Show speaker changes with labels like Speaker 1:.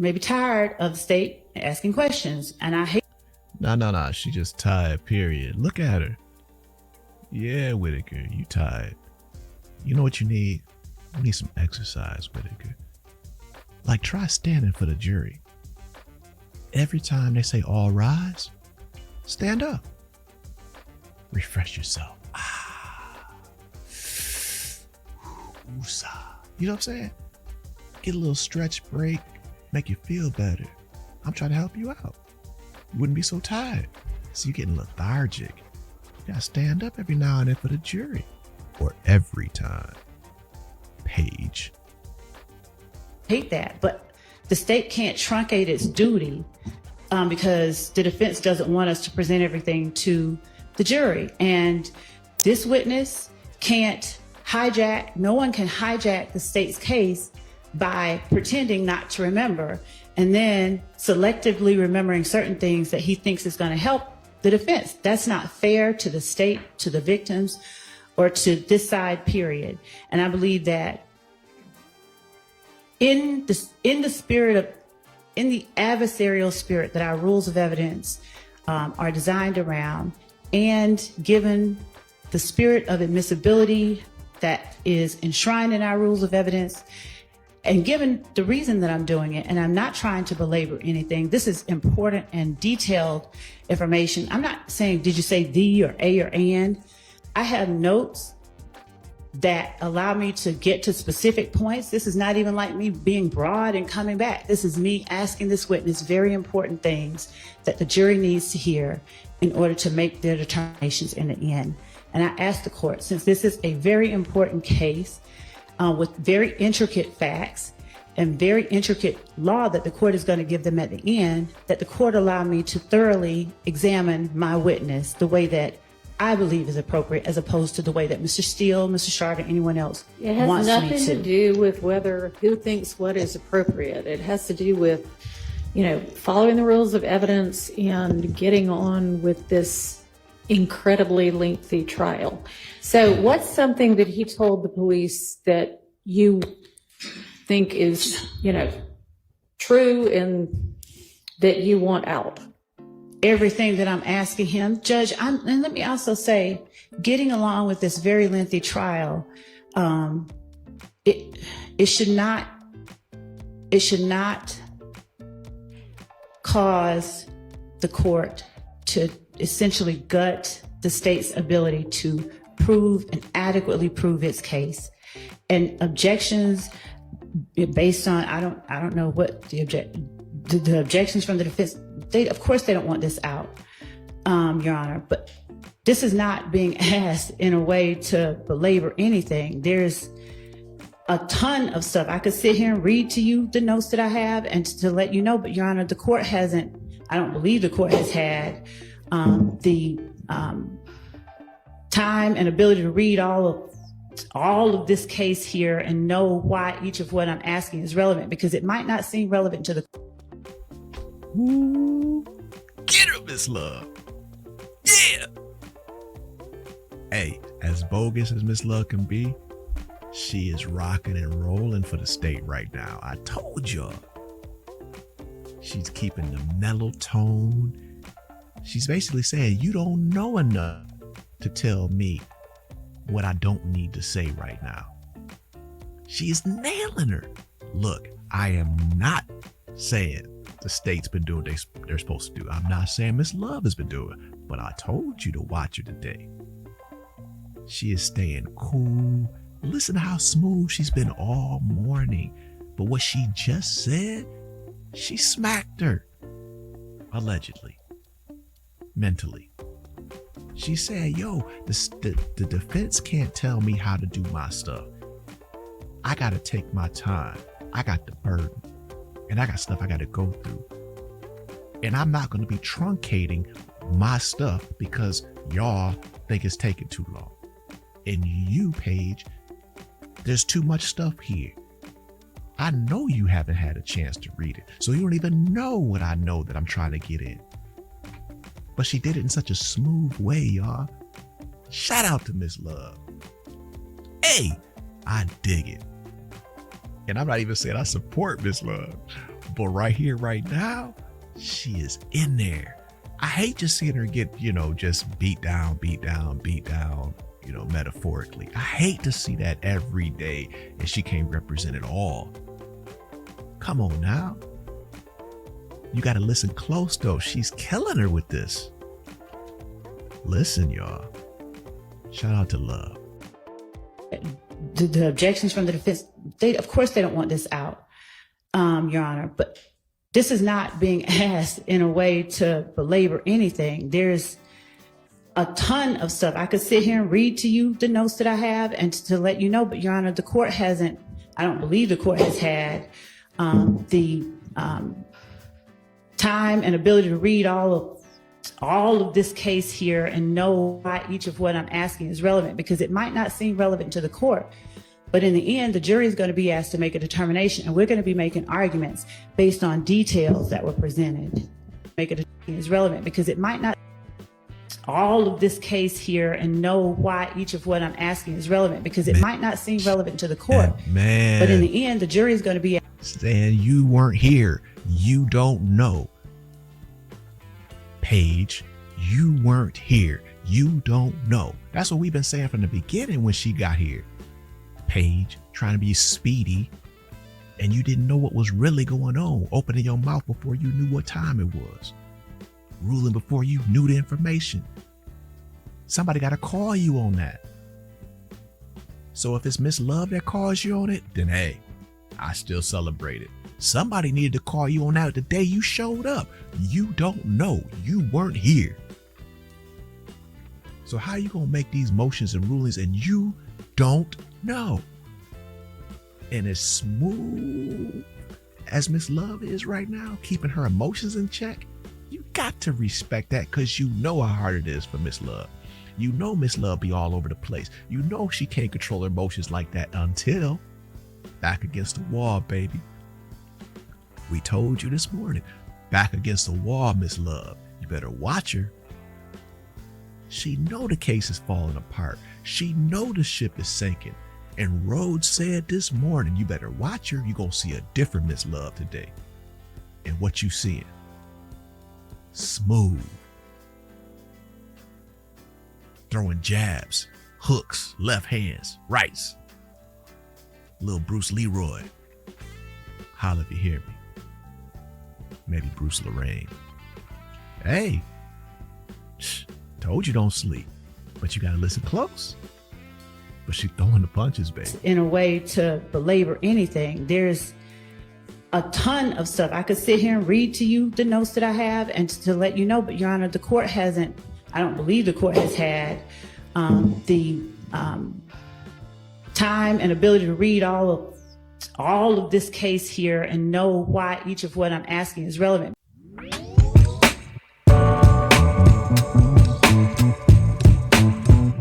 Speaker 1: maybe tired of the state asking questions. And I hate.
Speaker 2: Nah. She just tired, period. Look at her. Yeah, Whitaker, you tired. You know what you need? You need some exercise, Whitaker. Like, try standing for the jury. Every time they say all rise, stand up. Refresh yourself. Woosah. You know what I'm saying? Get a little stretch break, make you feel better. I'm trying to help you out. You wouldn't be so tired. So you're getting lethargic. You gotta stand up every now and then for the jury. Or every time. Paige.
Speaker 1: Hate that, but the state can't truncate its duty because the defense doesn't want us to present everything to the jury. And this witness can't hijack, no one can hijack the state's case by pretending not to remember and then selectively remembering certain things that he thinks is going to help the defense. That's not fair to the state, to the victims, or to this side, period. And I believe that in the adversarial spirit that our rules of evidence are designed around, and given the spirit of admissibility that is enshrined in our rules of evidence, and given the reason that I'm doing it, and I'm not trying to belabor anything, this is important and detailed information. I'm not saying, did you say the or a or and? I have notes that allow me to get to specific points. This is not even like me being broad and coming back. This is me asking this witness very important things that the jury needs to hear in order to make their determinations in the end. And I ask the court, since this is a very important case with very intricate facts and very intricate law that the court is going to give them at the end, that the court allow me to thoroughly examine my witness the way that I believe is appropriate, as opposed to the way that Mr. Steele, Mr. Schardt, or anyone else wants me to.
Speaker 3: It has nothing to do with who thinks what is appropriate. It has to do with, following the rules of evidence and getting on with this incredibly lengthy trial. So what's something that he told the police that you think is, true and that you want out?
Speaker 1: Everything that I'm asking him, Judge, and let me also say, getting along with this very lengthy trial, it should not cause the court to essentially gut the state's ability to prove and adequately prove its case. And objections based on, I don't know what the objections from the defense, of course they don't want this out, Your Honor, but this is not being asked in a way to belabor anything. There's a ton of stuff. I could sit here and read to you the notes that I have and to let you know, but Your Honor, the court hasn't, I don't believe the court has had the time and ability to read all of this case here and know why each of what I'm asking is relevant, because it might not seem relevant to the.
Speaker 2: Ooh, get her, Miss Love. Yeah. Hey, as bogus as Miss Love can be, she is rocking and rolling for the state right now. I told y'all. She's keeping the mellow tone. She's basically saying, you don't know enough to tell me what I don't need to say right now. She is nailing her. Look, I am not saying the state's been doing what they're supposed to do. I'm not saying Miss Love has been doing, but I told you to watch her today. She is staying cool. Listen to how smooth she's been all morning. But what she just said, she smacked her. Allegedly. Mentally. She said, yo, the defense can't tell me how to do my stuff. I got to take my time. I got the burden. And I got stuff I got to go through. And I'm not going to be truncating my stuff because y'all think it's taking too long. And you, Paige, there's too much stuff here. I know you haven't had a chance to read it. So you don't even know what I know that I'm trying to get in. But she did it in such a smooth way, y'all. Shout out to Miss Love. Hey, I dig it. And I'm not even saying I support Miss Love, But right here, right now, she is in there. I hate just seeing her get, just beat down, metaphorically. I hate to see that every day, and she can't represent it all. Come on now. You got to listen close, though. She's killing her with this. Listen, y'all. Shout out to Love.
Speaker 1: The objections from the defense, of course they don't want this out, Your Honor, but this is not being asked in a way to belabor anything. There's a ton of stuff. I could sit here and read to you the notes that I have and to let you know, but Your Honor, the court hasn't, I don't believe the court has had the time and ability to read all of this case here and know why each of what I'm asking is relevant, because it might not seem relevant to the court. But in the end, the jury is going to be asked to make a determination, and we're going to be making arguments based on details that were presented. Make it is relevant because it might not all of this case here and know why each of what I'm asking is relevant, because it might not seem relevant to the court.
Speaker 2: Man.
Speaker 1: But in the end, the jury is going to be
Speaker 2: saying you weren't here. You don't know. Paige, you weren't here. You don't know. That's what we've been saying from the beginning when she got here. Paige, trying to be speedy, and you didn't know what was really going on, opening your mouth before you knew what time it was, ruling before you knew the information. Somebody got to call you on that. So if it's Miss Love that calls you on it, then hey, I still celebrate it. Somebody needed to call you on that the day you showed up. You don't know. You weren't here. So how you gonna make these motions and rulings and you don't know? And as smooth as Miss Love is right now, keeping her emotions in check, you got to respect that, because you know how hard it is for Miss Love. You know Miss Love be all over the place. You know she can't control her emotions like that until back against the wall, baby. We told you this morning, back against the wall, Miss Love. You better watch her. She know the case is falling apart. She know the ship is sinking. And Rhodes said this morning, you better watch her. You're going to see a different Miss Love today. And what you seeing? Smooth. Throwing jabs, hooks, left hands, rights. Little Bruce Leroy. Holla if you hear me. Maybe Bruce Lorraine. Hey, told you don't sleep, but you got to listen close. But she throwing the punches, baby.
Speaker 1: In a way to belabor anything. There's a ton of stuff. I could sit here and read to you the notes that I have and to let you know, but Your Honor, the court hasn't, I don't believe the court has had the time and ability to read all of this case here and know why each of what I'm asking is relevant.